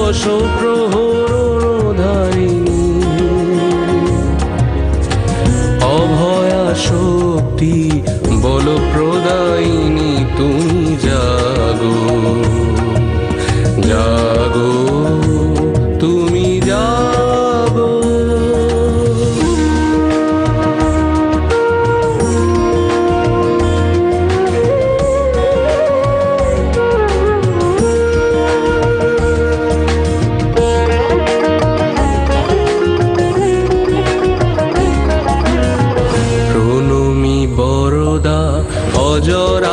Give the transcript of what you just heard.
দশ প্রহরধারিণী, অভয়া শক্তি বল প্রদায়িনী, তুমি জাগো জাগো, তুমি জাগো। প্রণমি বরদা অজরা